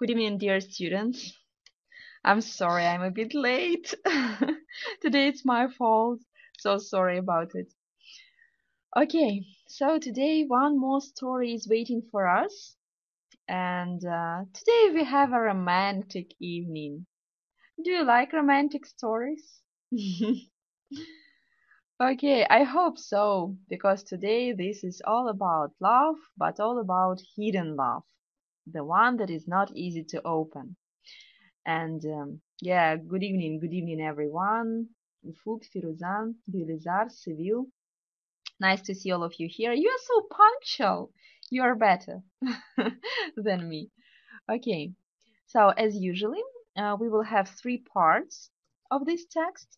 Good evening, dear students. I'm sorry I'm a bit late. Today it's my fault. So sorry about it. Okay, so today one more story is waiting for us. And today we have a romantic evening. Do you like romantic stories? Okay, I hope so, because today this is all about love, but all about hidden love, the one that is not easy to open. And yeah, good evening everyone. Ufuk, Firuzan, Gülizar, Sevil. Nice to see all of you here. You are so punctual. You are better than me. Okay, so as usually, we will have three parts of this text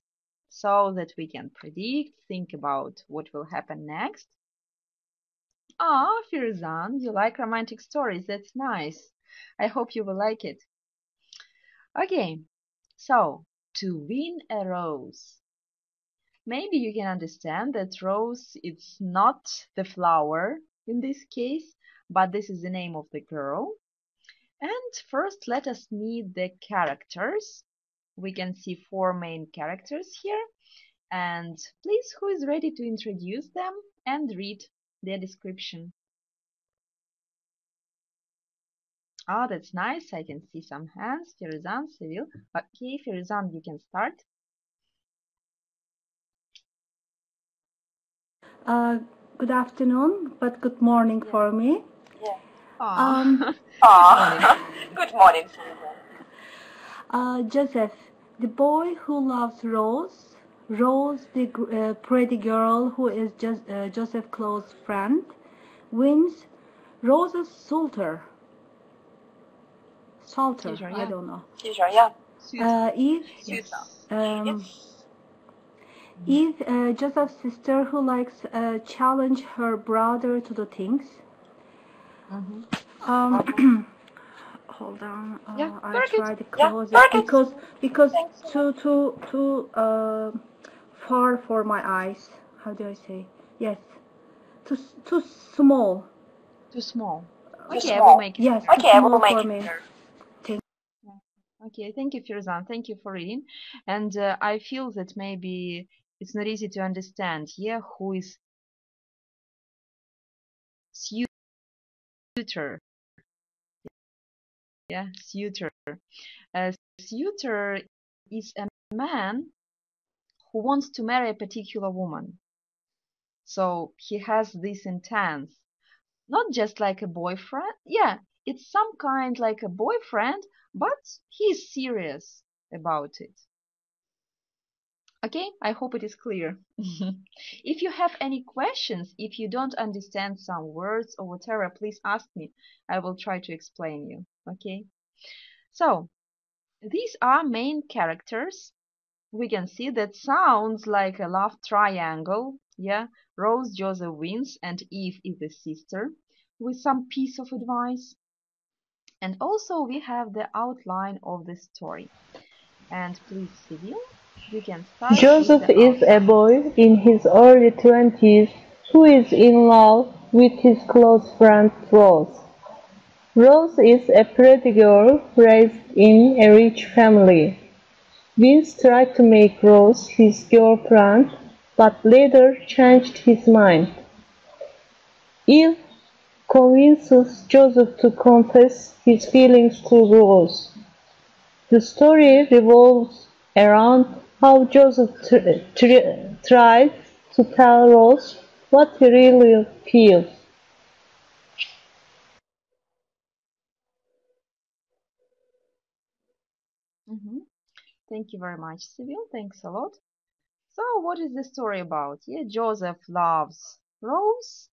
so that we can predict, think about what will happen next. Ah, Firuzan, you like romantic stories. That's nice. I hope you will like it. Okay, so to win a rose. Maybe you can understand that rose is not the flower in this case, but this is the name of the girl. And first let us meet the characters. We can see four main characters here. And please, who is ready to introduce them and read their description? Oh, that's nice. I can see some hands. Firuzan, Sevil. Okay, Firuzan, you can start. Good afternoon, but good morning for me. Good morning. Joseph, the boy who loves Rose. Rose, the pretty girl who is Joseph's close friend, wins Rose's Salter. Suitor, I yeah. don't know. Suitor, yeah. If Joseph's sister who likes challenge her brother to the things. Hold on. Yeah, I very good. try to close it because too far for my eyes. How do I say? Yes, too small. Too small. Too Okay, I small. will make it. Yes, Okay, I will make for it me. clear. Okay, thank you, Firuzan. Thank you for reading. And I feel that maybe it's not easy to understand. Yeah, who is suitor? Yeah, suitor. Suitor is a man who wants to marry a particular woman. So he has this intent, not just like a boyfriend. Yeah, it's some kind like a boyfriend, but he's serious about it. Okay, I hope it is clear. If you have any questions, if you don't understand some words or whatever, please ask me. I will try to explain you. Okay, so these are main characters. We can see that sounds like a love triangle. Yeah, Rose, Joseph wins, and Eve is the sister with some piece of advice. And also we have the outline of the story. And please, Seville, you can start. Joseph is a boy in his early 20s who is in love with his close friend Rose. Rose is a pretty girl raised in a rich family. Vince tried to make Rose his girlfriend, but later changed his mind. Eve convinces Joseph to confess his feelings to Rose. The story revolves around how Joseph tries to tell Rose what he really feels. Thank you very much, Seville. Thanks a lot. So, what is the story about? Yeah, Joseph loves Rose,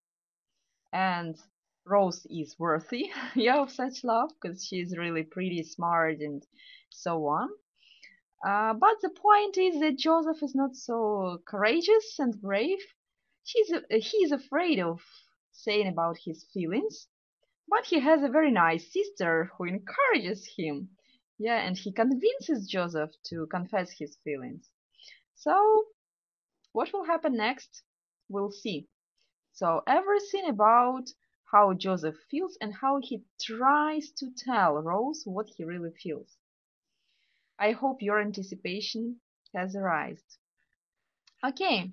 and Rose is worthy, yeah, of such love because she's really pretty, smart, and so on. But the point is that Joseph is not so courageous and brave. He's afraid of saying about his feelings, but he has a very nice sister who encourages him. Yeah, and he convinces Joseph to confess his feelings. So, what will happen next? We'll see. So, everything about how Joseph feels and how he tries to tell Rose what he really feels. I hope your anticipation has arisen. Okay,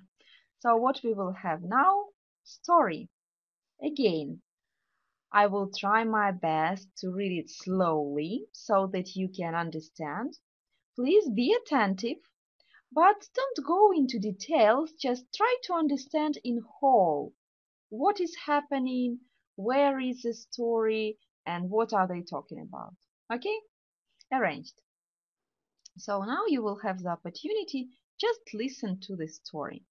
so what we will have now, story. Again, I will try my best to read it slowly so that you can understand. Please be attentive, but don't go into details, just try to understand in whole. What is happening, where is the story, and what are they talking about? Okay? Arranged. So now you will have the opportunity, just listen to the story.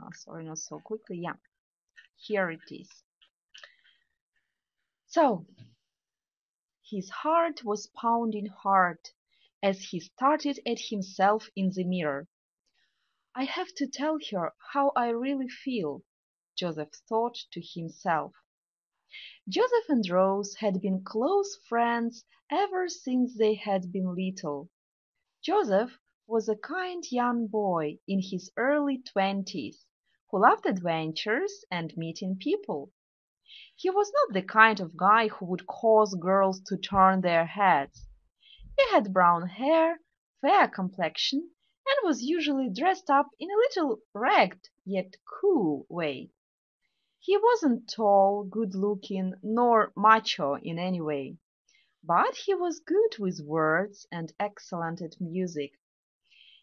Oh, sorry, not so quickly. Yeah, here it is. So, his heart was pounding hard as he stared at himself in the mirror. I have to tell her how I really feel, Joseph thought to himself. Joseph and Rose had been close friends ever since they had been little. Joseph was a kind young boy in his early 20s who loved adventures and meeting people. He was not the kind of guy who would cause girls to turn their heads. He had brown hair, fair complexion, and was usually dressed up in a little ragged yet cool way. He wasn't tall, good-looking, nor macho in any way, but he was good with words and excellent at music.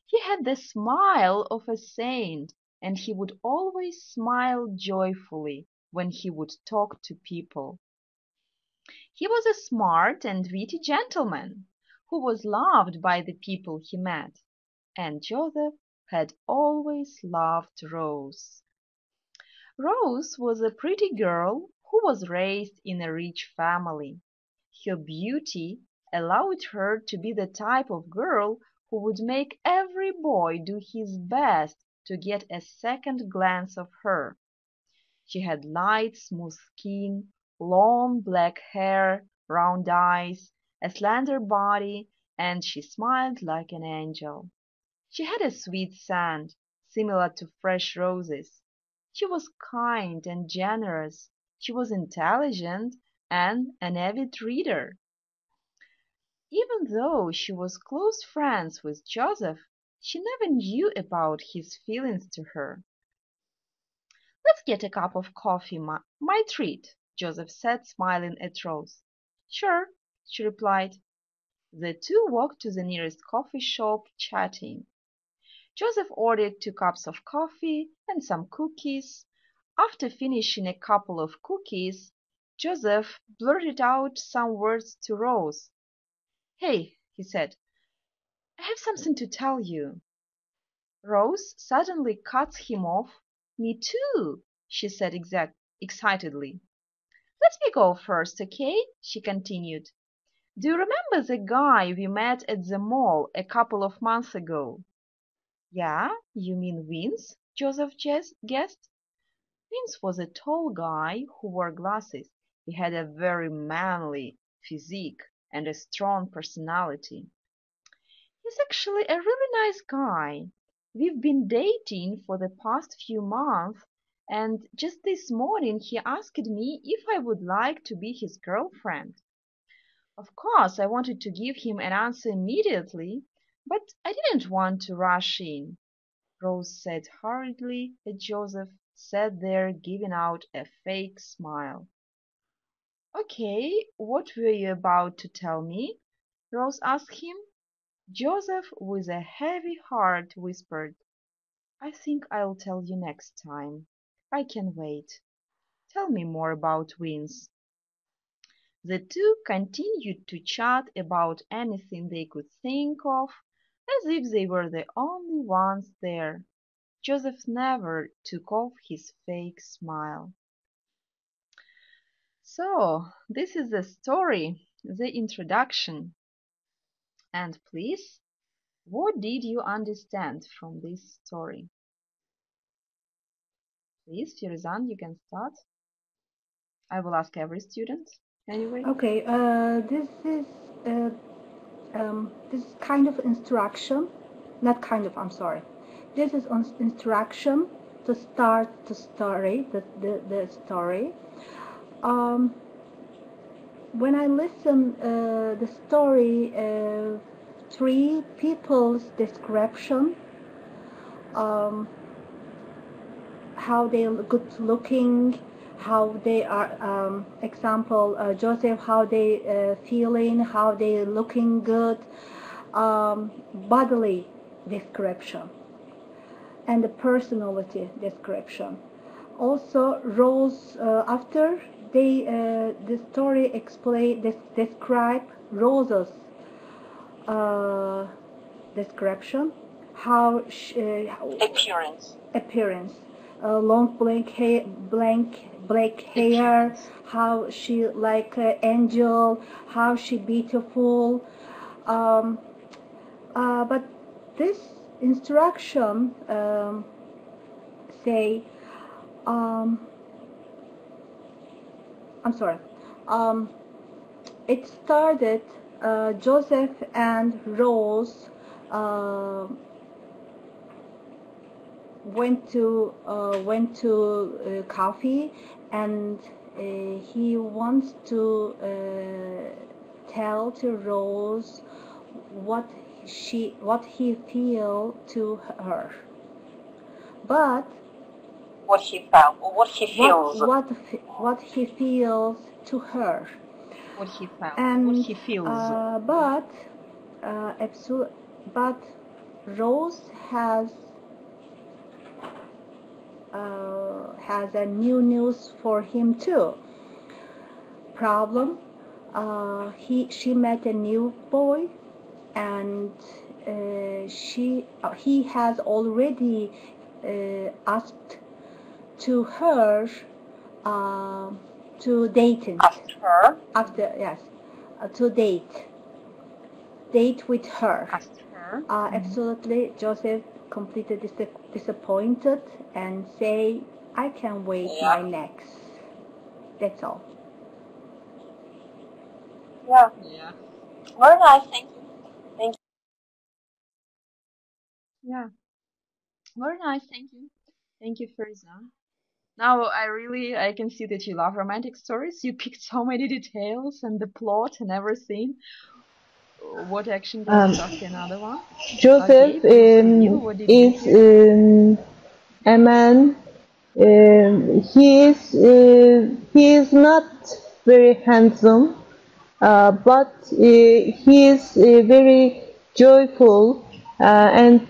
He had the smile of a saint, and he would always smile joyfully when he would talk to people. He was a smart and witty gentleman, who was loved by the people he met, and Joseph had always loved Rose. Rose was a pretty girl who was raised in a rich family. Her beauty allowed her to be the type of girl who would make every boy do his best to get a second glance of her. She had light, smooth skin, long black hair, round eyes, a slender body, and she smiled like an angel. She had a sweet scent, similar to fresh roses. She was kind and generous. She was intelligent and an avid reader. Even though she was close friends with Joseph, she never knew about his feelings to her. "Let's get a cup of coffee, my treat," Joseph said, smiling at Rose. "Sure," she replied. The two walked to the nearest coffee shop, chatting. Joseph ordered 2 cups of coffee and some cookies. After finishing a couple of cookies, Joseph blurted out some words to Rose. "Hey," he said, "I have something to tell you." Rose suddenly cut him off. "Me too," she said excitedly. "Let me go first, okay?" she continued. "Do you remember the guy we met at the mall a couple of months ago?" "Yeah, you mean Vince?" Joseph guessed. Vince was a tall guy who wore glasses. He had a very manly physique and a strong personality. "He's actually a really nice guy. We've been dating for the past few months, and just this morning he asked me if I would like to be his girlfriend. Of course, I wanted to give him an answer immediately, but I didn't want to rush in." Rose said hurriedly as Joseph sat there giving out a fake smile. "Okay, what were you about to tell me?" Rose asked him. Joseph, with a heavy heart, whispered, "I think I'll tell you next time. I can wait. Tell me more about Vince." The two continued to chat about anything they could think of, as if they were the only ones there. Joseph never took off his fake smile. So, this is the story, the introduction. And please, what did you understand from this story? Please, Firuzan, you can start. I will ask every student anyway. Okay, this is kind of instruction. Not kind of, I'm sorry. This is instruction to start the story. The story. When I listen the story, three people's description, how they look good looking, how they are, example, Joseph, how they feeling, how they looking good, bodily description, and the personality description. Also, Rose, after they the story describe Rose's description, how appearance, long black hair, how she like angel, how she beautiful. But this instruction say, I'm sorry. It started. Joseph and Rose went to coffee, and he wants to tell to Rose what he feel to her, but what he felt or what he feels. What he feels to her. What he felt, and what he feels. But Rose has a new news for him too. Problem. She met a new boy, and he has already asked to her to dating. To date with her. Absolutely, Joseph completely disappointed and say, I can wait my next. That's all. Yeah. Very nice. Thank you. Yeah. Very nice. Thank you, Firza. Now I can see that you love romantic stories. You picked so many details and the plot and everything. What action can you talk to another one? Joseph is a man. He is not very handsome, but he is very joyful and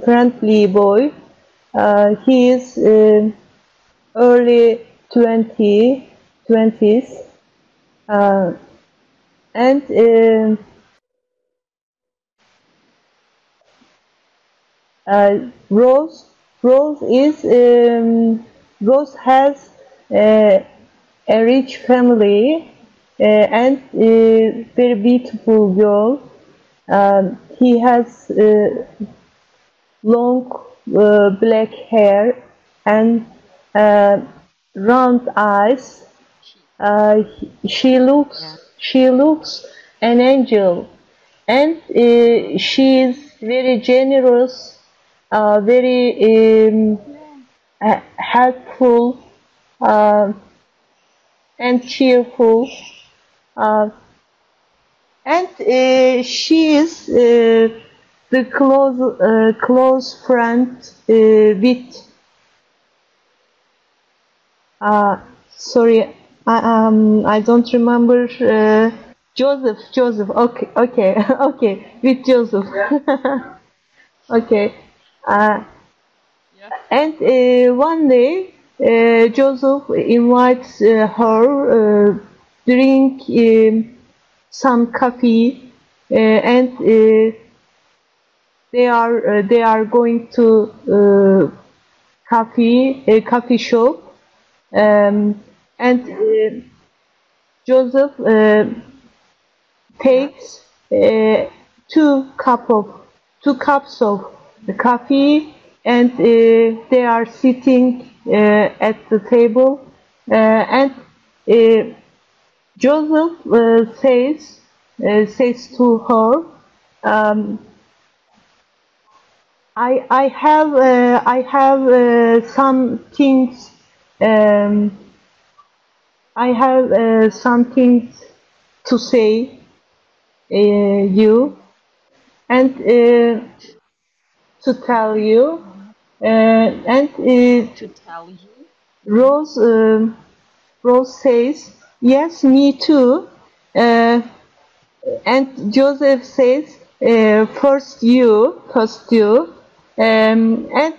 friendly boy. He is early 20s, and Rose has a rich family and very beautiful girl. He has long black hair and round eyes. She looks an angel, and she is very generous, very helpful, and cheerful, and she is the close friend with. Sorry, I don't remember. Joseph. Okay, with Joseph. Okay. And one day, Joseph invites her drink some coffee, and they are going to a coffee shop, and Joseph takes two cups of coffee, and they are sitting at the table, and Joseph says to her, I have some things. I have some things to say you and to tell you and To tell you. Rose Rose says yes, me too. And Joseph says first you, and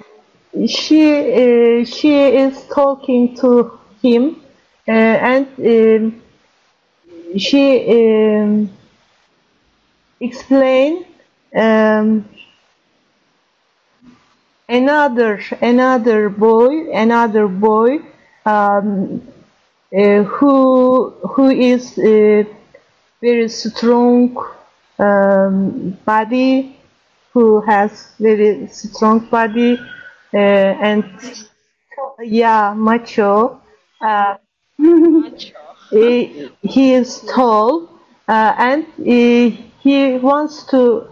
she is talking to him, and she explain um, another boy who is very strong body, who has very strong body and yeah, macho. Macho. He is tall and he wants to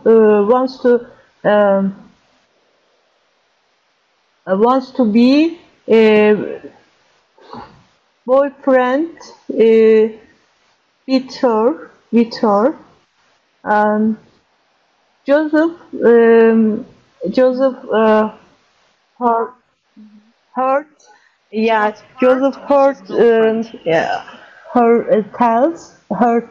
be a boyfriend with her. Um, Joseph Joseph heard, heard yeah, Joseph heard yeah, her tells her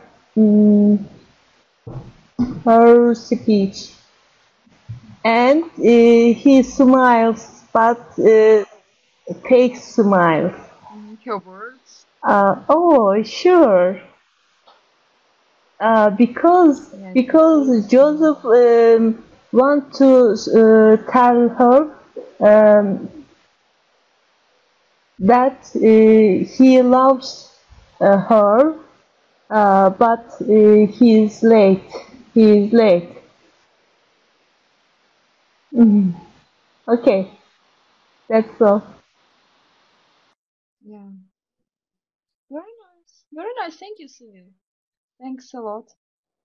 her speech, and he smiles, but fake smiles. Her words. Oh, sure. Because Joseph want to tell her that he loves her, but he is late. He is late. Okay, that's all. Yeah. Very nice. Very nice. Thank you, Sue. Thanks a lot.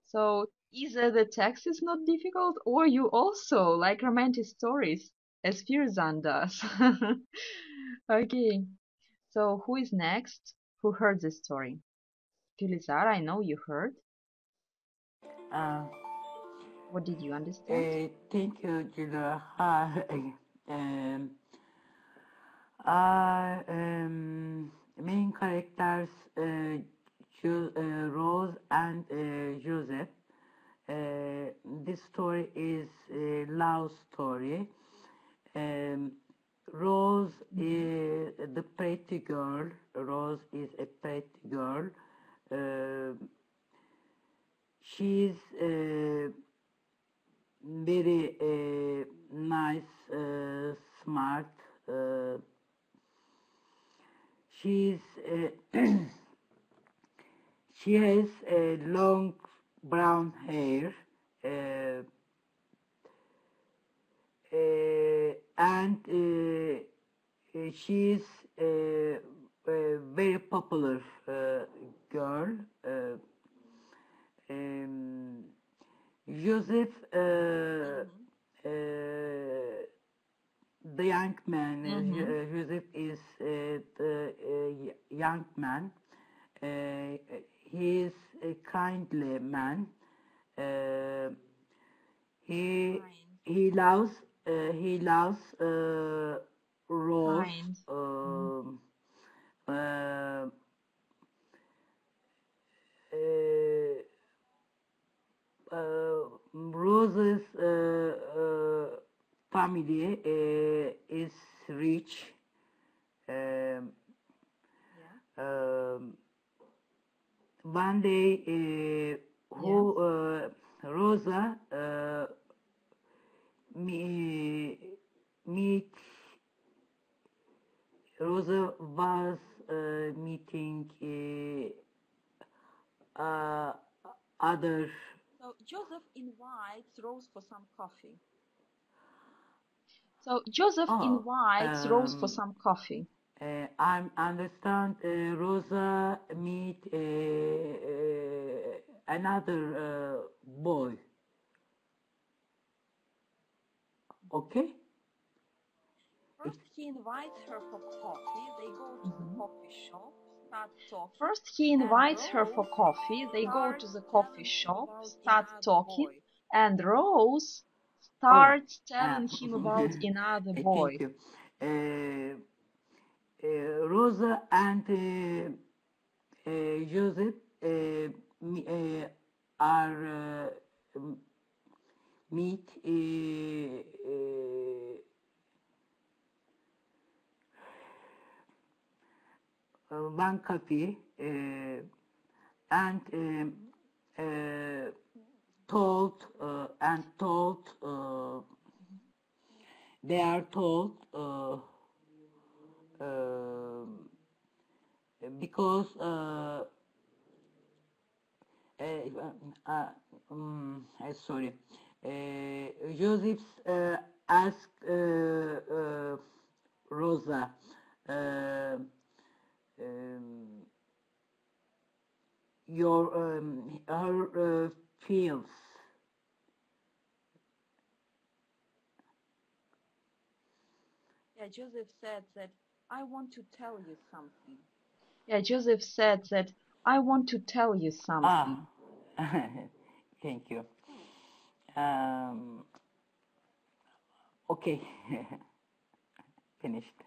So either the text is not difficult or you also like romantic stories, as Firzan does. Okay. So who is next? Who heard the story? Gülizar, I know you heard. Uh, What did you understand? Thank you, Julia. um, Main characters Rose and Joseph. This story is a love story. Um, Rose is the pretty girl. Rose is a pretty girl. She's very nice, smart. Uh, she's she has long brown hair, uh, and she's a very popular girl. Um, Joseph, the young man, Joseph is the young man. He is a kindly man. Uh, he he loves Rose. Kind. Uh, Rose's family is rich. Um, um, One day, Rosa meet Rosa was meeting other. So Joseph invites Rose for some coffee. So Joseph invites Rose for some coffee. I understand Rosa meet another boy. Okay? First, he invites her for coffee. They go to the coffee shop, start talking. First, he invites her for coffee. They go to the coffee shop, start talking, and Rose starts telling him about another boy. Thank you. Rosa and Joseph are meet one coffee and told they are told because sorry, Joseph asked Rosa her feels. Yeah, Joseph said that I want to tell you something. Yeah, Joseph said that I want to tell you something. Thank you. Okay. Finished.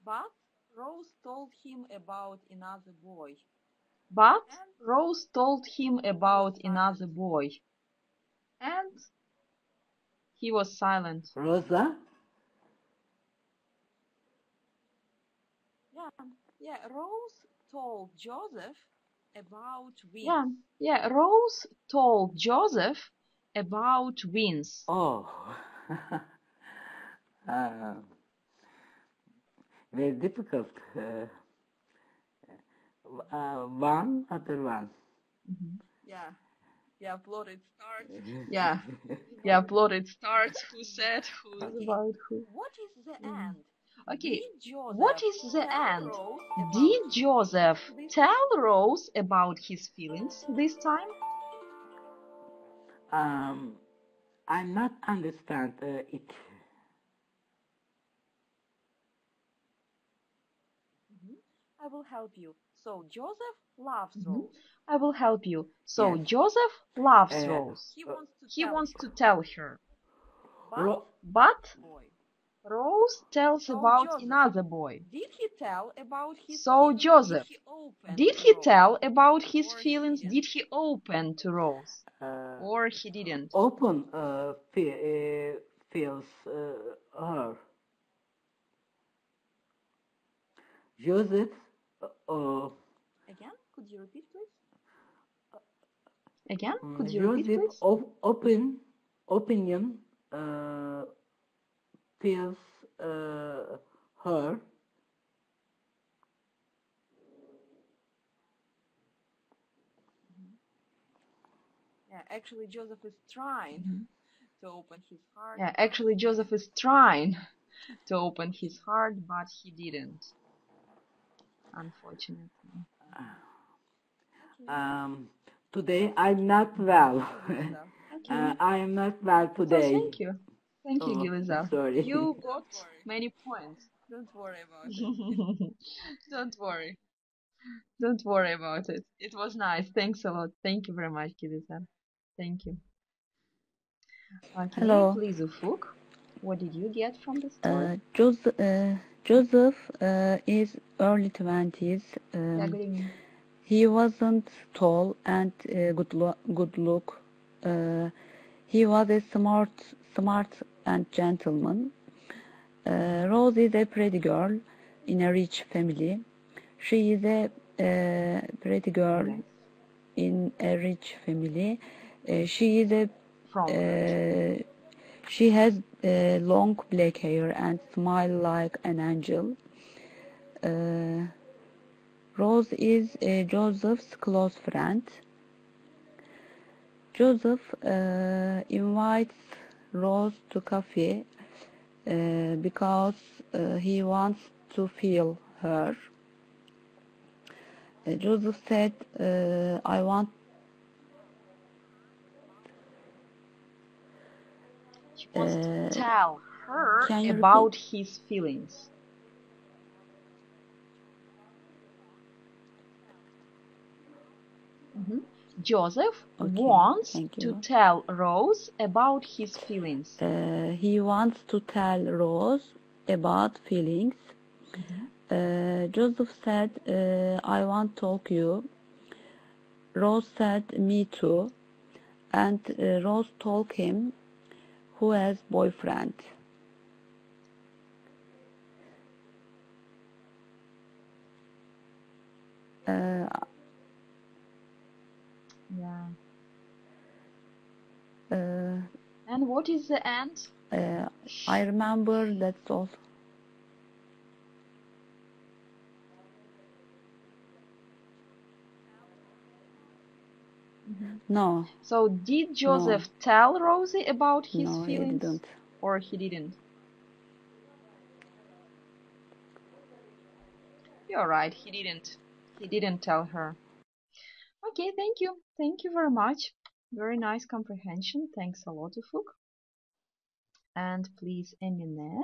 But Rose told him about another boy. But Rose told him about another boy. And he was silent. Rosa? Yeah, Rose told Joseph about wins. Yeah, Rose told Joseph about wins. Oh. Very difficult. One, other one. Yeah, plotted starts. Yeah, plotted starts. Who said who's about who? What is the end? Okay, Did Joseph what is the tell end? Rose Did about Joseph tell Rose about his feelings this time? I'm not understand it. I will help you. So Joseph loves Rose. I will help you. So Yes. Joseph loves Rose. He wants to He wants to tell her. But Rose tells about Joseph, another boy. did he tell about his So feelings? Joseph, did he Rose? tell about his Or he feelings? didn't? Did he open to Rose? Or he didn't? Open feels her. Joseph. Again, could you repeat, please? Again, could you repeat, please? Open opinion feels her. Yeah, actually, Joseph is trying to open his heart. Yeah, actually, Joseph is trying to open his heart, but he didn't. Unfortunately. Today I'm not well. I am not well today. So thank you. Thank you, Giliza. Sorry. You got many points. Don't worry about it. Don't worry. Don't worry about it. It was nice. Thanks a lot. Thank you very much, Giliza. Thank you. Okay, Hello. please, Ufuk. What did you get from the story? Joseph is early 20s. Yeah, good evening. He wasn't tall and good look. He was a smart and gentleman. Rose is a pretty girl in a rich family. She is a pretty girl in a rich family. She is a she has long black hair and smile like an angel. Rose is Joseph's close friend. Joseph invites Rose to coffee because he wants to feel her. Joseph said, I want wants to tell her can you about his feelings. Joseph wants to tell Rose about his feelings. He wants to tell Rose about feelings. Joseph said, I want to talk you. Rose said, me too. And Rose told him who has boyfriend. Yeah. And what is the end? I remember that's all. No. So did Joseph tell Rosie about his feelings? He didn't. Or he didn't? You're right, he didn't. He didn't tell her. Okay, thank you. Thank you very much. Very nice comprehension. Thanks a lot, Ufuk. And please, Emine.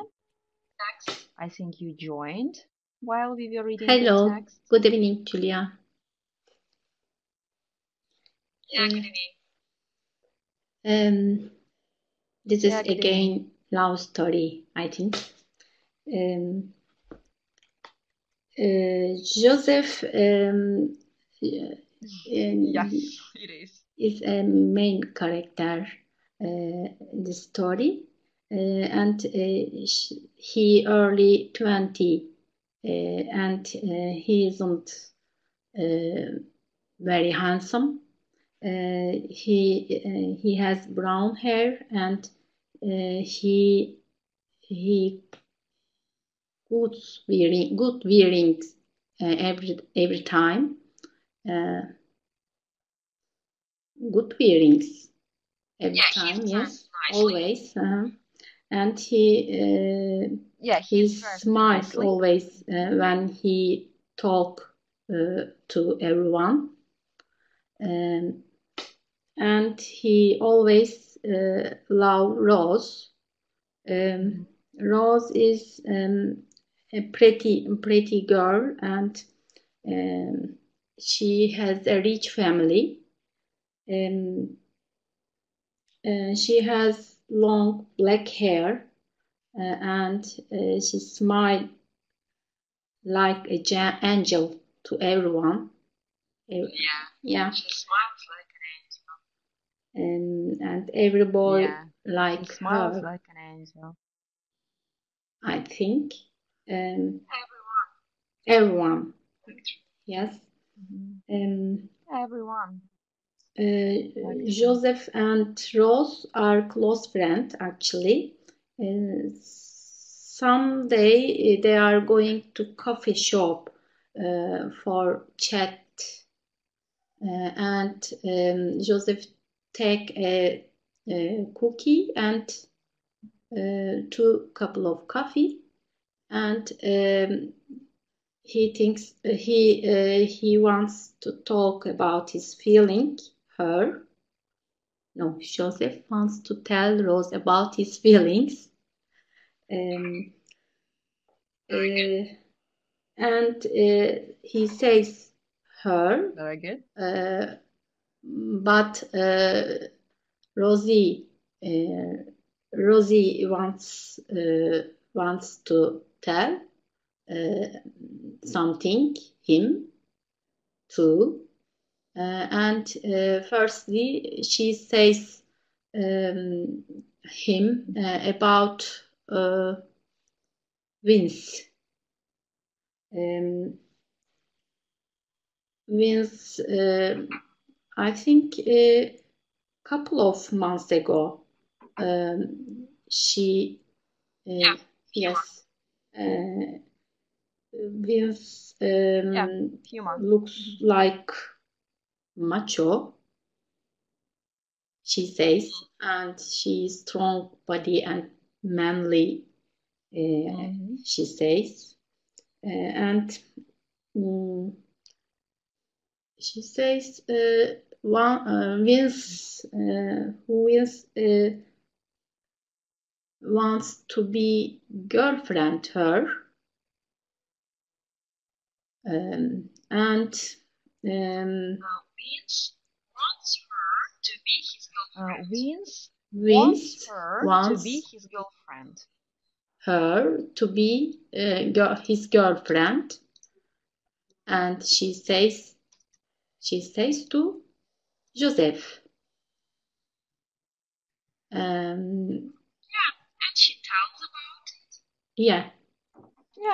Next. I think you joined while we were reading Hello. the text. Good evening, Julia. Yeah, good evening. This is again love story, I think. Joseph yes, it is a main character in the story, and he early 20, and he isn't very handsome. He has brown hair, and he good wearing every time. Good wearings every time, yes, always. And he smiles always when he talk to everyone. And he always love Rose. Rose is a pretty girl, and she has a rich family. She has long black hair, and she smiles like an angel to everyone. Yeah. She smiles like an angel. And every boy like she smiles her. Like an angel. I think. Everyone. Yes. Everyone. Joseph and Rose are close friends, actually. Someday they are going to coffee shop for chat, and Joseph take a cookie and 2 couple of coffee, and he thinks he wants to talk about his feeling. Joseph wants to tell Rose about his feelings. And he says her. Very good. But Rosie wants to tell something him too. And firstly, she says him about Vince. Vince, I think a couple of months ago, she yes. Vince looks like macho, she says, and she's strong body and manly, she says, and she says Vince wants to be girlfriend her. And Vince wants her to be his girlfriend. Vince wants her to be his girlfriend. Her to be his girlfriend, and she says to Joseph. And she tells about it. Yeah.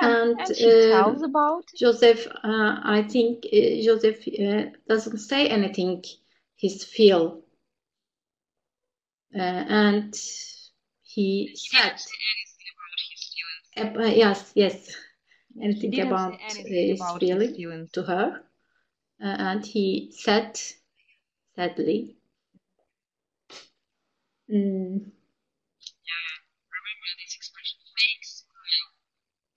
And she tells about it. Joseph, I think Joseph doesn't say anything his feel. And he said yes, anything about his feeling to her. And he said sadly, remember this expression,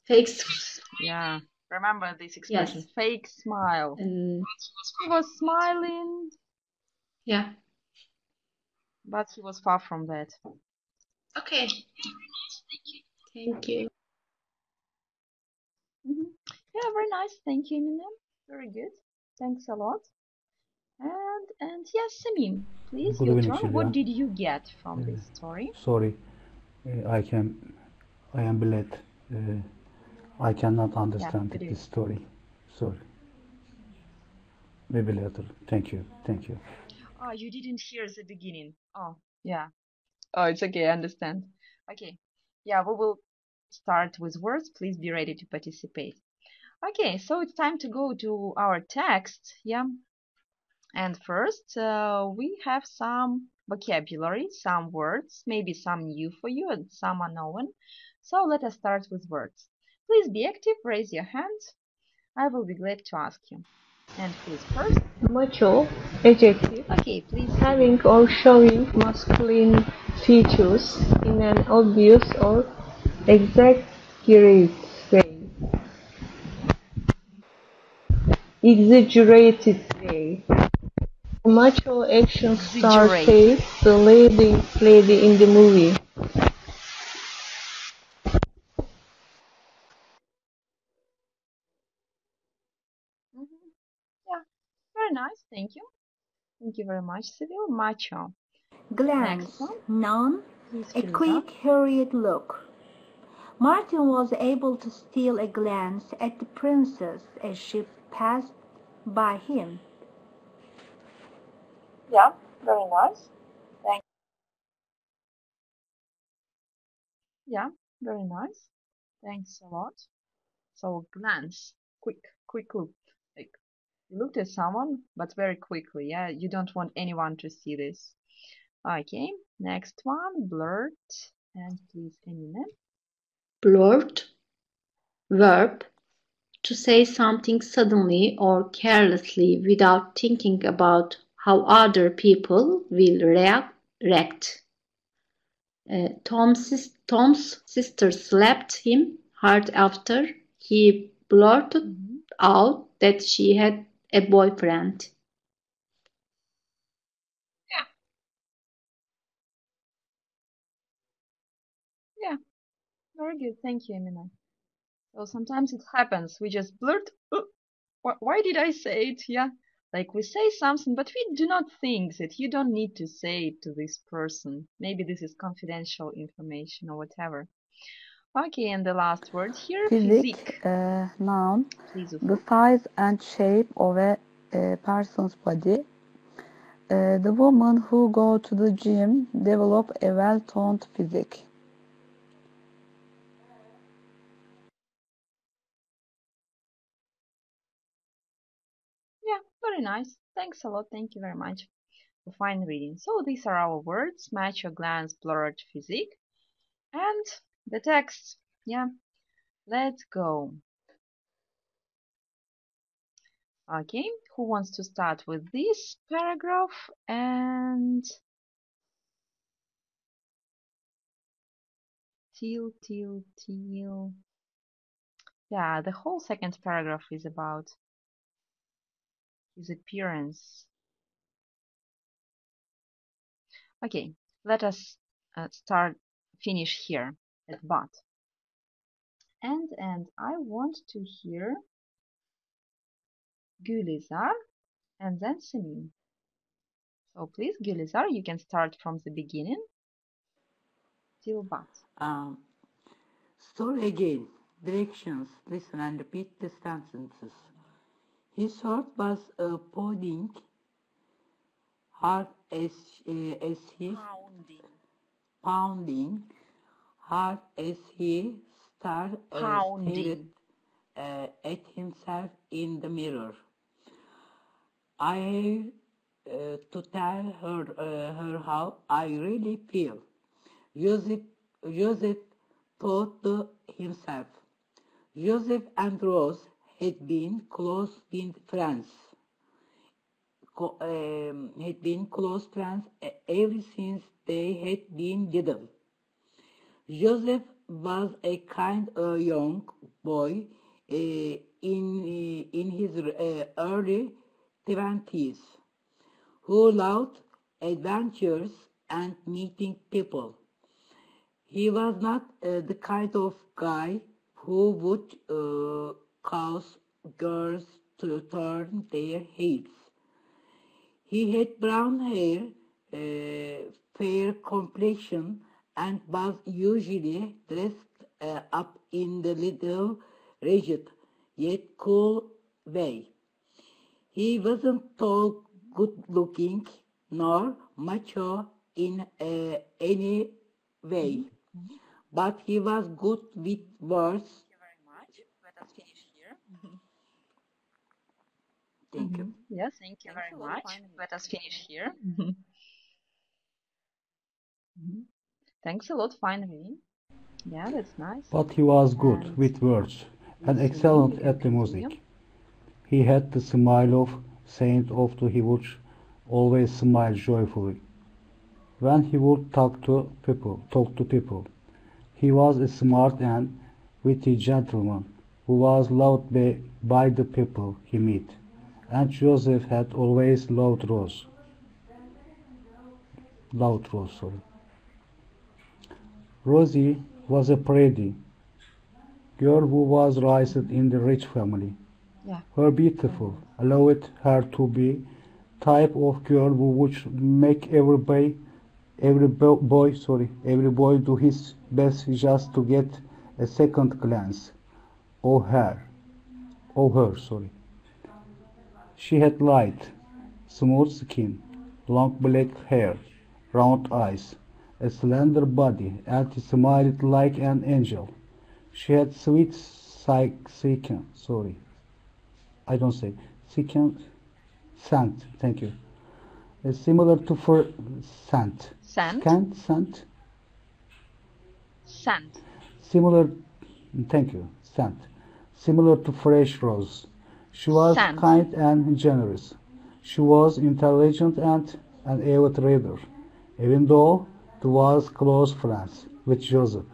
fake smile. Yeah, remember this expression, yes. Fake smile. He was smiling. Yeah. But he was far from that. Okay. Thank you. Yeah, very nice. Thank you, Eminem. Very good. Thanks a lot. And yes, Samim, please, Good your evening, turn. What did you get from this story? Sorry, I am bled. I cannot understand this story. Sorry. Maybe later. Thank you. Thank you. Oh, you didn't hear the beginning. Oh, yeah. Oh, it's okay. I understand. Okay. Yeah, we will start with words. Please be ready to participate. Okay, so it's time to go to our text. Yeah. And first, we have some vocabulary, some words, maybe some new for you and some unknown. So let us start with words. Please be active, raise your hands. I will be glad to ask you. And please first. Macho, adjective. Okay, please. Having or showing masculine features in an obvious or exaggerated way. Exaggerated way. A macho action star says the leading lady in the movie. Yeah, very nice. Thank you. Thank you very much, Cyril. Macho. Glance, noun, a quick, hurried look. Martin was able to steal a glance at the princess as she passed by him. Yeah, very nice. Thanks. Yeah, very nice. Thanks a lot. So glance, quick look. Like you looked at someone, but very quickly. Yeah, you don't want anyone to see this. Okay, next one, blurt, and please, Emine. Blurt, verb, to say something suddenly or carelessly without thinking about how other people will react. Tom's sister slapped him hard after he blurted out that she had a boyfriend. Yeah, very good. Thank you, Emine. So sometimes it happens. We just blurt. Oh, why did I say it? Yeah, like we say something, but we do not think that you don't need to say it to this person. Maybe this is confidential information or whatever. Okay, and the last word here, physique. Noun, Please, the size and shape of a person's body. The women who go to the gym develop a well-toned physique. Yeah, very nice. Thanks a lot. Thank you very much for fine reading. So these are our words, macho, glance, blurred, physique. And the text. Yeah, let's go. Okay, who wants to start with this paragraph? And till. Yeah, the whole second paragraph is about his appearance. Okay, let us start finish here at but. And I want to hear Gülizar and then Semih. So please, Gülizar, you can start from the beginning till but. Story again. Directions. Listen and repeat the sentences. His heart was pounding hard as he pounding hard as he stared at himself in the mirror. I to tell her how I really feel. Joseph thought to himself. Joseph and Rose had been close friends. Ever since they had been little. Joseph was a kind of young boy in his early 20s who loved adventures and meeting people. He was not the kind of guy who would cause girls to turn their heads. He had brown hair, fair complexion, and was usually dressed up in the little rigid yet cool way. He wasn't tall, good-looking, nor macho in any way, but he was good with words. Thank you very much. Let us finish here. Thank you. Yes, thank you very much. Let us finish here. Thanks a lot, finally. Yeah, that's nice. But he was good with words and excellent at the music. He had the smile of Saint Otto. He would always smile joyfully when he would talk to people. He was a smart and witty gentleman who was loved by the people he met. And Joseph had always loved Rose. Rosie was a pretty girl who was raised in the rich family. Yeah. Her beautiful allowed her to be type of girl who would make every boy do his best just to get a second glance of her. She had light, smooth skin, long black hair, round eyes, a slender body, and smiled like an angel. She had sweet scent, thank you. Similar to scent. Similar to fresh rose. She was kind and generous. She was intelligent and an avid reader. Even though they was close friends with Joseph,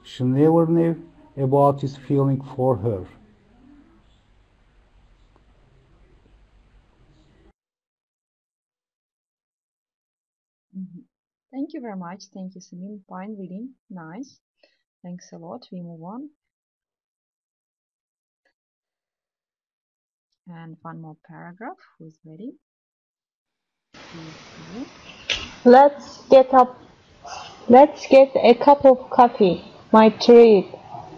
she never knew about his feeling for her. Thank you very much. Thank you, Semih. Fine reading. Nice. Thanks a lot. We move on. And one more paragraph. Who's ready? Let's get a cup of coffee, my treat,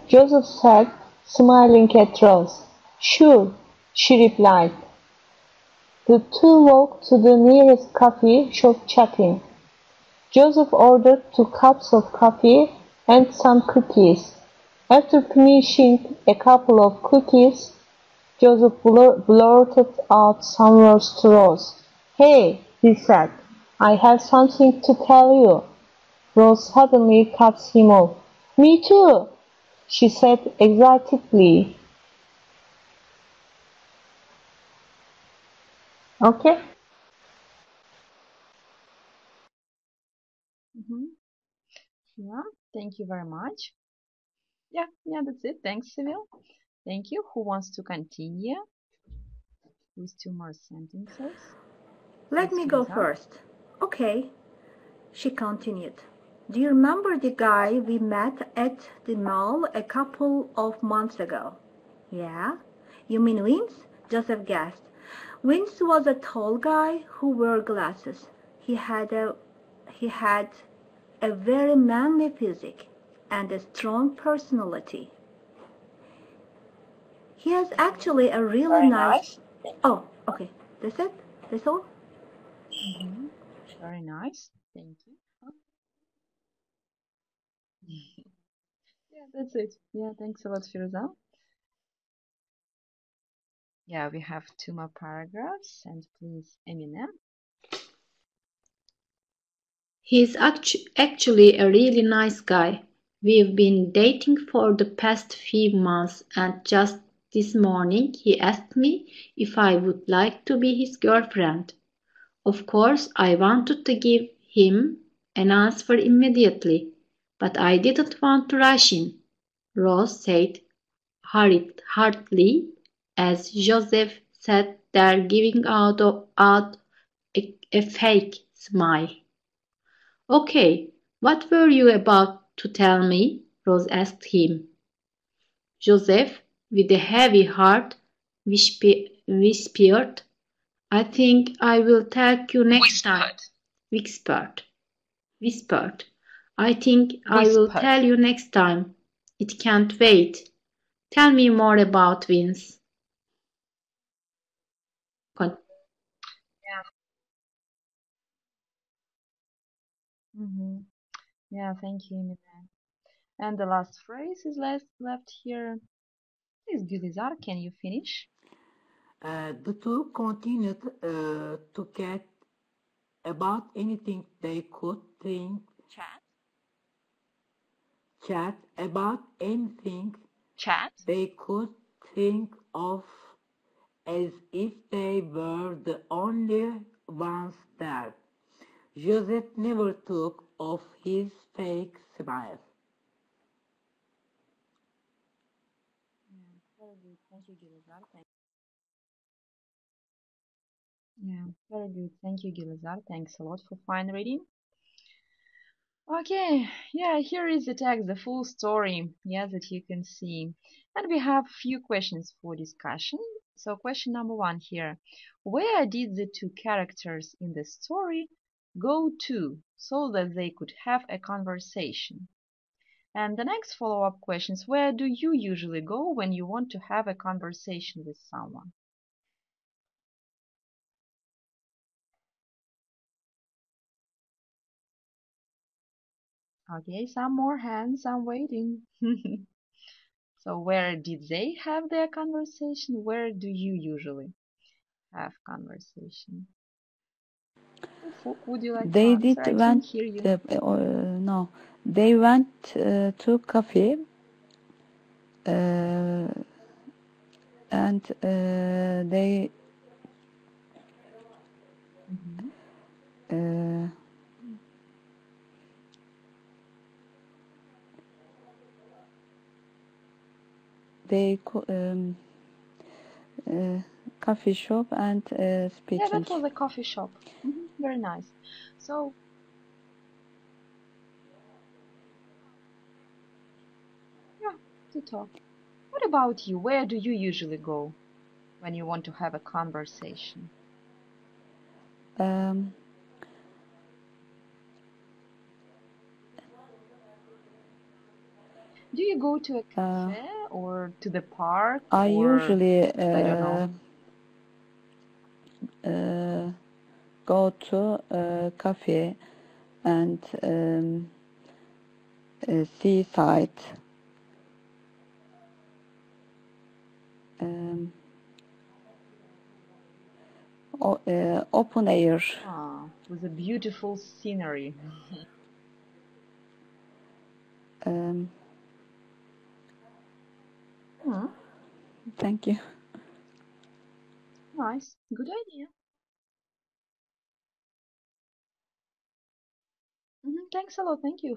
Joseph said, smiling at Rose. Sure, she replied. The two walked to the nearest coffee shop chatting. Joseph ordered 2 cups of coffee and some cookies. After finishing a couple of cookies, Joseph blurted out some words to Rose. Hey, he said, I have something to tell you. Rose suddenly cut him off. Me too, she said excitedly. Okay? Yeah, thank you very much. Yeah, that's it. Thanks, Seville. Thank you. Who wants to continue with 2 more sentences? Let me go first. Okay, she continued. Do you remember the guy we met at the mall a couple of months ago? Yeah? You mean Vince? Joseph guessed. Vince was a tall guy who wore glasses. He had a very manly physique and a strong personality. He has actually a really Very nice... Oh, okay. That's it? That's all? Very nice. Thank you. Yeah, that's it. Yeah, thanks a lot, Firuza. Yeah, we have 2 more paragraphs, and please, Eminem. He's actually a really nice guy. We've been dating for the past few months, and just this morning he asked me if I would like to be his girlfriend. Of course, I wanted to give him an answer immediately, but I didn't want to rush in, Rose said hurriedly as Joseph sat there giving out a fake smile. Okay, what were you about to tell me? Rose asked him. Joseph, with a heavy heart, whispered, I think I will tell you next time. Whispered. I think I will tell you next time. It can't wait. Tell me more about Vince. Yeah, thank you, Eminem. And the last phrase is left here. Please, Gülizar, can you finish? The two continued to chat about anything they could think. Chat about anything they could think of, as if they were the only ones there. Joseph never took off his fake smile. Very good. Thank you, Gülizar. Yeah, very good. Thank you, Gülizar. Thanks a lot for fine reading. Okay, yeah, here is the text, the full story, yeah, that you can see. And we have few questions for discussion. So question number 1 here. Where did the 2 characters in the story go to so that they could have a conversation? And the next follow-up question is, where do you usually go when you want to have a conversation with someone? Okay, some more hands, I'm waiting. So where did they have their conversation? Where do you usually have conversation? Would you like to answer? I can't hear you. No, they went to cafe and they coffee shop and speaking. Yeah, that was a coffee shop. Very nice. So, yeah, to talk. What about you? Where do you usually go when you want to have a conversation? Do you go to a cafe or to the park? I usually I don't know. Go to a cafe and seaside. Open air. With a beautiful scenery. Thank you. Nice. Good idea. Thanks a lot. Thank you.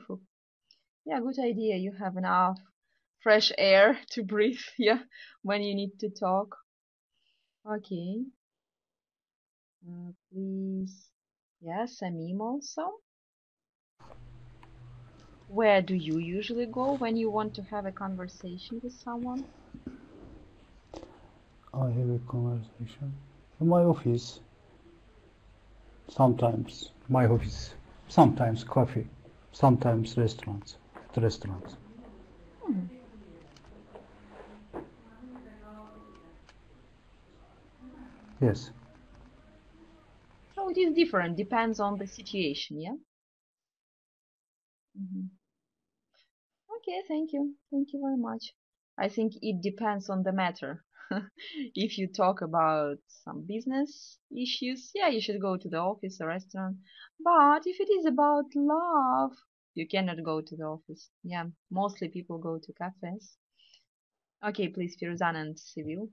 Yeah, good idea. You have enough fresh air to breathe, yeah, when you need to talk. Okay. Please. Yes, Samim also. Where do you usually go when you want to have a conversation with someone? I have a conversation in my office. Sometimes my office, sometimes coffee, sometimes restaurants. At restaurants. Yes. So it is different, depends on the situation, yeah? Okay, thank you. Thank you very much. I think it depends on the matter. If you talk about some business issues, yeah, you should go to the office or restaurant. But if it is about love, you cannot go to the office. Yeah, mostly people go to cafes. Okay, please, Firuzan and Civil.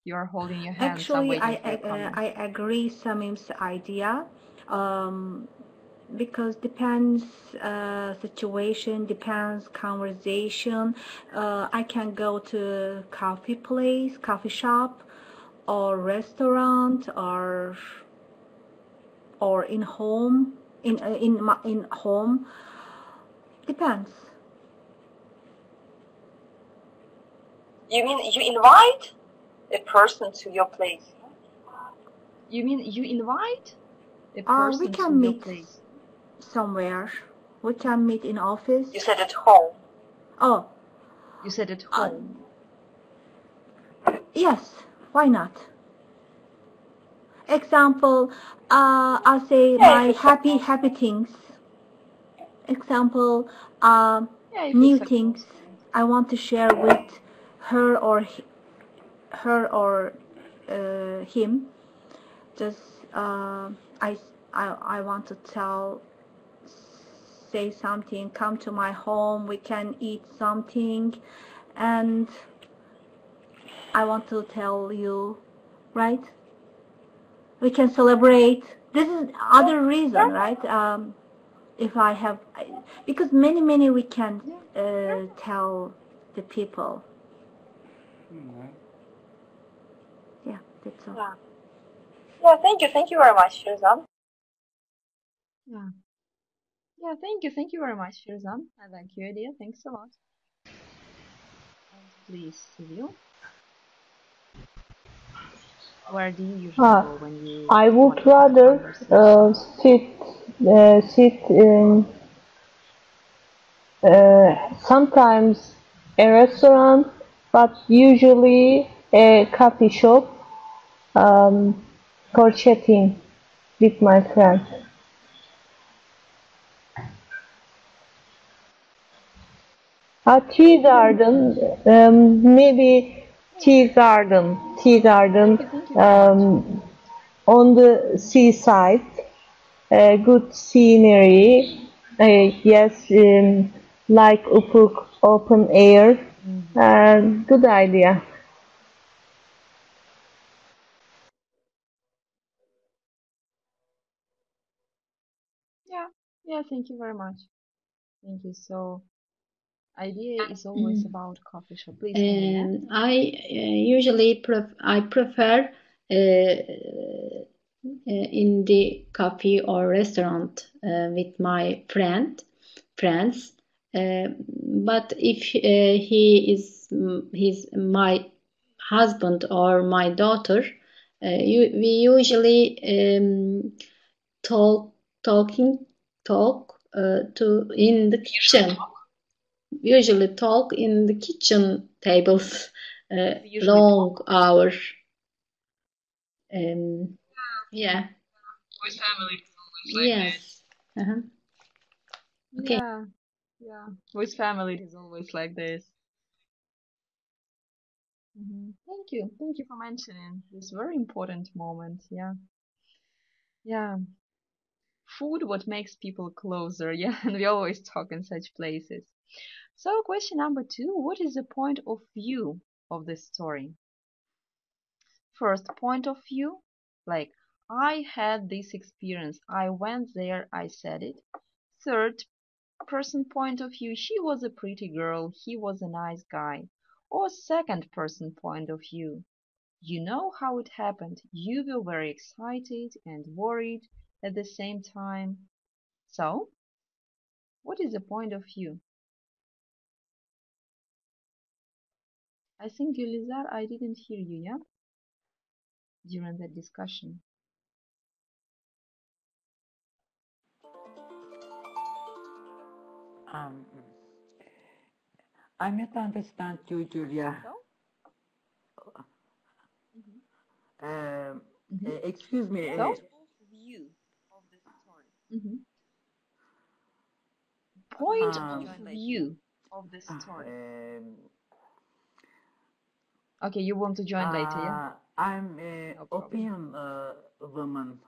You are holding your hands. Actually, I'm waiting for your comments. I agree Samim's idea. Because depends situation, depends conversation. I can go to coffee place, coffee shop, or restaurant, or in home, in home. Depends. You mean you invite a person to your place? You mean you invite a person We to can your meet place? somewhere. We can meet in office. You said at home. Oh, You said at home. yes. Why not? Example, I'll say my happy things. Example, Yeah, new things I want to share with her or him. Just I want to say something. Come to my home. We can eat something, and I want to tell you, right? We can celebrate. This is other reason, right? If I have, because many we can tell the people. Yeah, that's all. Yeah, thank you very much, Firuzan. Yeah, thank you very much, Firuzan. I like your idea. Thanks a lot. And please, Civil. Where do you usually go when you I want would to have a rather conversation? sit sometimes a restaurant, but usually a coffee shop for chatting with my friends. A tea garden, maybe tea garden on the seaside, good scenery, yes, like Ufuk, open air, good idea. Yeah, thank you very much. Thank you. So, idea is always about coffee shop. Please, I usually prefer in the coffee or restaurant with my friends. But if he's my husband or my daughter, we usually talk to in the kitchen. Usually talk in the kitchen tables long hours. Yeah. With family, Yes. Okay. Yeah. With family, it is always like this. Thank you for mentioning this very important moment. Yeah. Food, what makes people closer. Yeah, and we always talk in such places. So, question number 2: what is the point of view of this story? First point of view, like, I had this experience, I went there, I said it. Third person point of view, she was a pretty girl, he was a nice guy. Or second person point of view, you know how it happened, you were very excited and worried at the same time. So, What is the point of view? I think, Gülizar, I didn't hear you, yeah? During the discussion. I not understand you, Julia. Excuse me. So? View of the story. Point of view of the story. Okay, you want to join later, yeah? I'm an opium woman.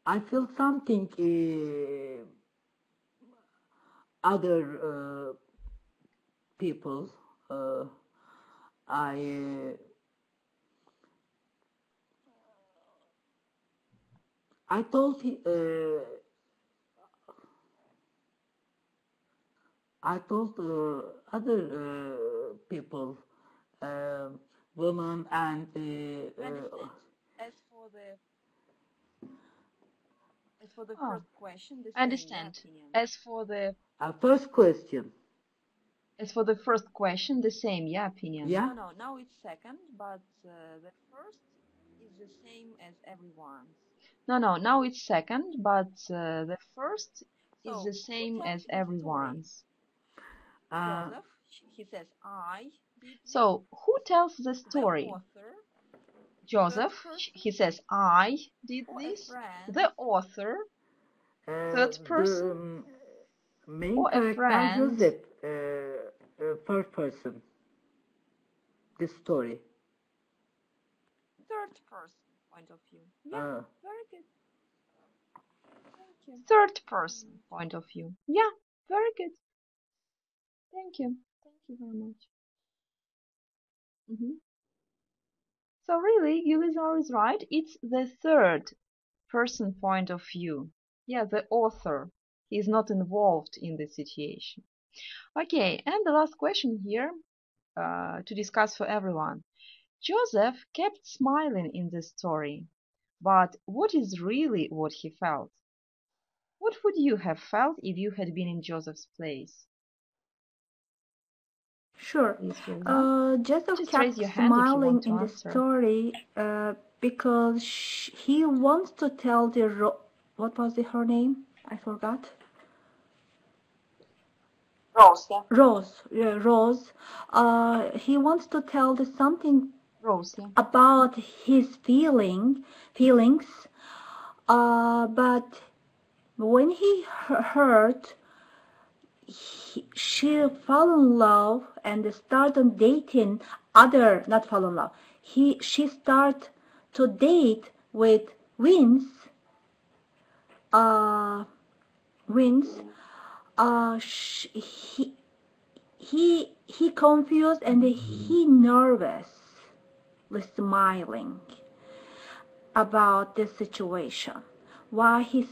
I feel something other people. I told other people, women and As for the first question, the I understand. same opinion. As for the first question. As for the first question, the same, yeah, opinion. Yeah. No, now it's second, but the first is the same as everyone's. No, now it's second, but the first is So, the same who tells as the story? everyone's. Joseph, he says, I did this. So, who tells the story? The author, Joseph, he says, I did or a this. friend, The author, third person, The main or a character friend. Joseph, first person. The story. third person point of view. Yeah, very good. Thank you. Third person point of view. Yeah, very good. Thank you. Thank you very much. So really, Gülizar is right. It's the third person point of view. Yeah, the author. He is not involved in the situation. Okay, and the last question here to discuss for everyone. Joseph kept smiling in the story, but what is really what he felt? What would you have felt if you had been in Joseph's place? Sure. Joseph Just kept raise your hand if you smiling want to in the answer. story because he wants to tell the what was her name? I forgot. Rose, yeah. Rose. Yeah, Rose. He wants to tell the something Rose, yeah. about his feelings. But when he heard she fell in love and started dating other, not fall in love. She started to date with Vince. He confused and he nervous, smiling about this situation. Why he's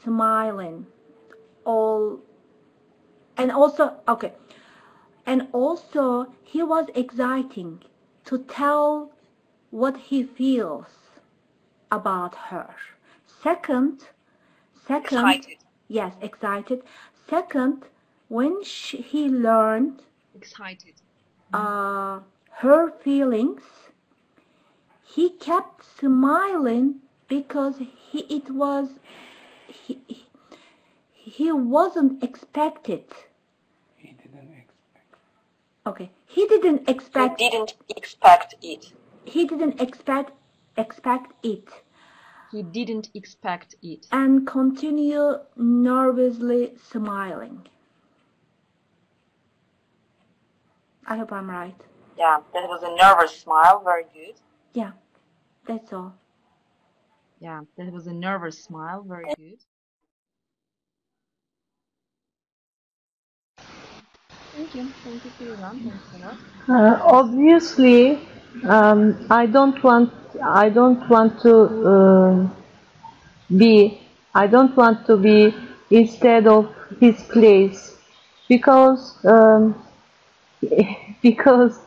smiling all. And also he was exciting to tell what he feels about her. Second, Excited. Yes, excited. Second, when he learned Excited. Her feelings, he kept smiling because he wasn't expected. He didn't expect. Okay, he didn't expect. He didn't expect it. He didn't expect it. He didn't expect it. And continue nervously smiling. I hope I'm right. Yeah, that was a nervous smile. Very good. Yeah, that's all. Yeah, that was a nervous smile. Very good. Thank you. Thank you, Firuze. Thanks a lot. Obviously, I don't want to be instead of his place, because because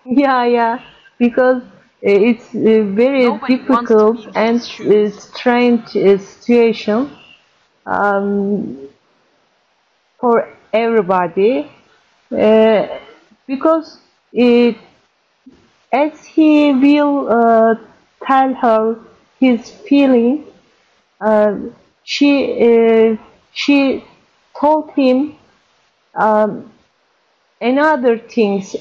yeah, because it's very Nobody wants to difficult be in and his shoes. strange situation for everybody because as he will tell her his feeling, uh, she told him another things,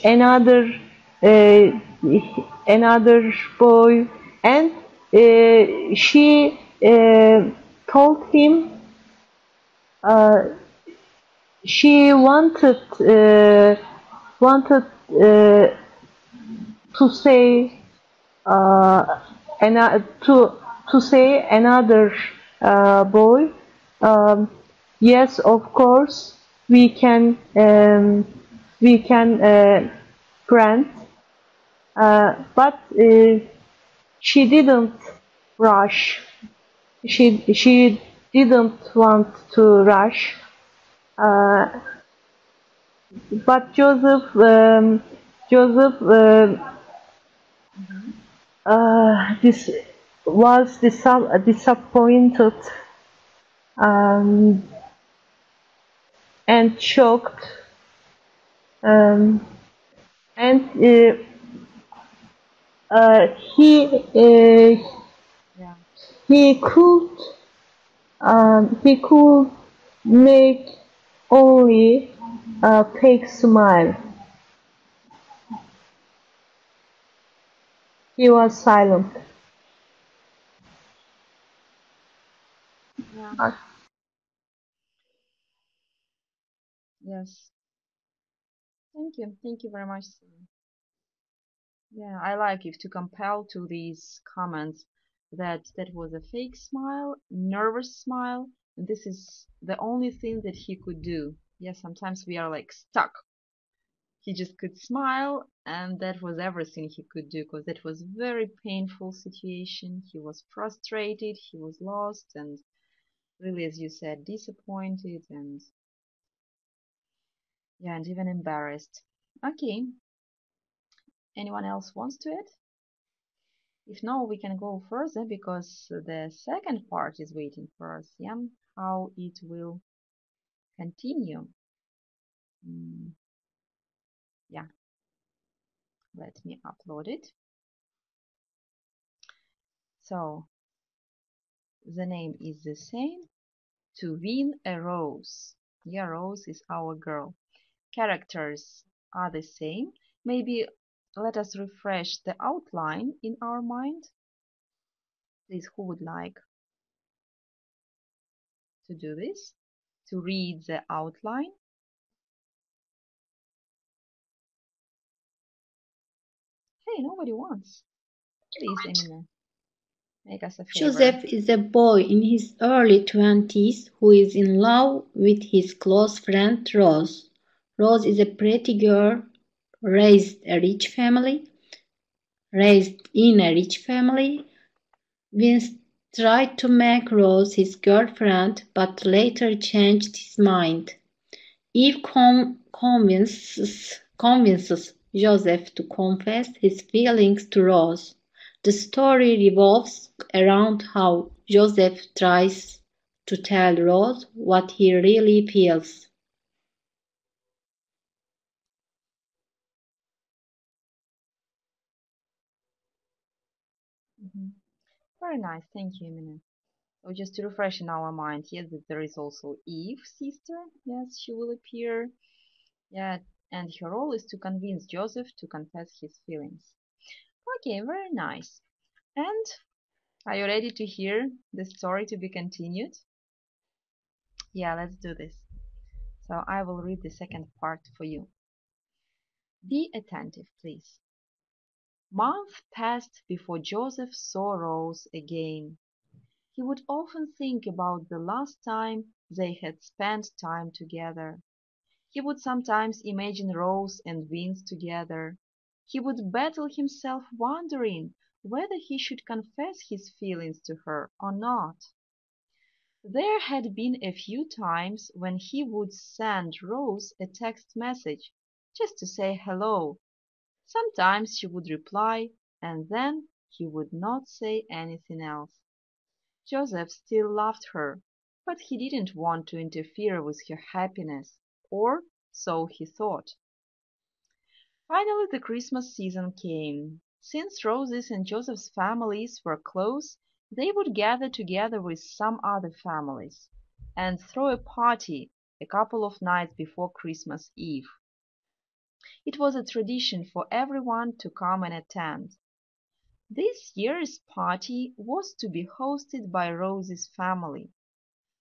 uh, another boy, and she told him she wanted to say to say another boy, yes, of course we can friend, but she didn't rush. She didn't want to rush. But Joseph this was disappointed and shocked, and he Yeah. he could make only a fake smile. He was silent. Yeah. Yes. Thank you very much. Yeah, I like if to compel to these comments that was a fake smile, nervous smile, and this is the only thing that he could do. Yeah, sometimes we are like stuck. He just could smile, and that was everything he could do, because that was very painful situation. He was frustrated, he was lost, and really, as you said, disappointed, and yeah, and even embarrassed. Okay, anyone else wants to add? If no, we can go further because the second part is waiting for us. Yeah, how it will continue. Yeah, let me upload it. So the name is the same. To win a rose. Yeah, Rose is our girl. Characters are the same. Maybe let us refresh the outline in our mind. Please, who would like to do this? To read the outline? Hey, nobody wants. Please, Emine, make us a favor. Joseph is a boy in his early 20s who is in love with his close friend Rose. Rose is a pretty girl raised in a rich family. Vince tried to make Rose his girlfriend but later changed his mind. Eve convinces Joseph to confess his feelings to Rose. The story revolves around how Joseph tries to tell Rose what he really feels. Very nice, thank you, Emine. So just to refresh in our mind, yes, that there is also Eve, sister. Yes, she will appear. Yeah, and her role is to convince Joseph to confess his feelings. Okay, very nice. And are you ready to hear the story to be continued? Yeah, let's do this. So I will read the second part for you. Be attentive, please. Months passed before Joseph saw Rose again. He would often think about the last time they had spent time together. He would sometimes imagine Rose and Vince together. He would battle himself wondering whether he should confess his feelings to her or not. There had been a few times when he would send Rose a text message, just to say hello. Sometimes she would reply, and then he would not say anything else. Joseph still loved her, but he didn't want to interfere with her happiness, or so he thought. Finally the Christmas season came. Since Rose's and Joseph's families were close, they would gather together with some other families, and throw a party a couple of nights before Christmas Eve. It was a tradition for everyone to come and attend. This year's party was to be hosted by Rose's family.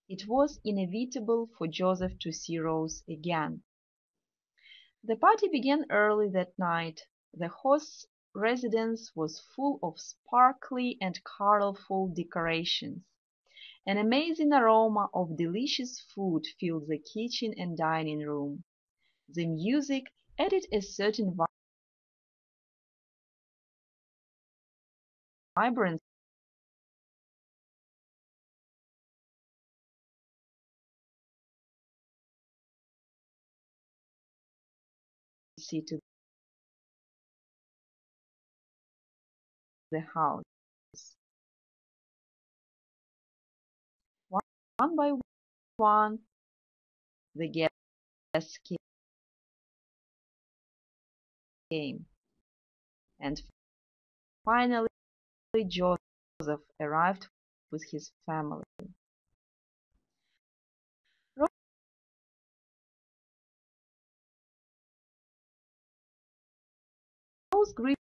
It was inevitable for Joseph to see Rose again. The party began early that night. The host's residence was full of sparkly and colorful decorations. An amazing aroma of delicious food filled the kitchen and dining room. The music added a certain vibrancy to the house. One by one, the guests came, and finally Joseph arrived with his family. Rose greeted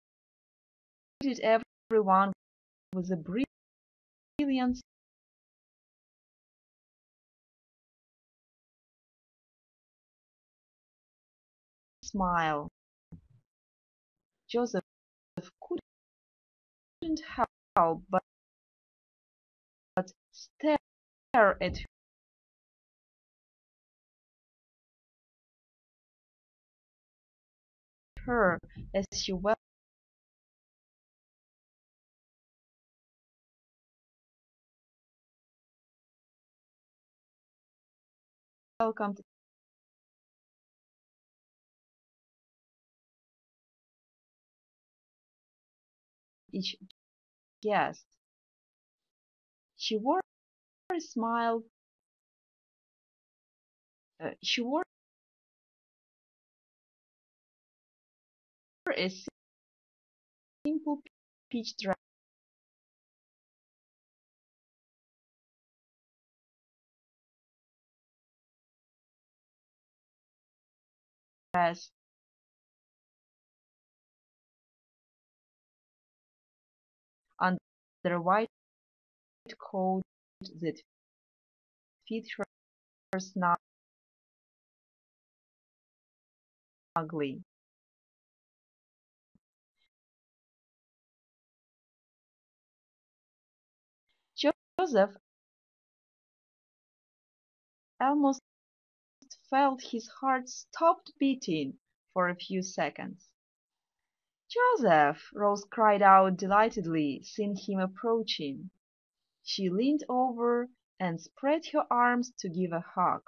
everyone with a brilliant smile. Joseph couldn't help but stare at her as she welcomed each guest. She wore a smile. She wore a simple peach dress under a white coat that fit her snugly. Joseph almost felt his heart stopped beating for a few seconds. "Joseph!" Rose cried out delightedly, seeing him approaching. She leaned over and spread her arms to give a hug.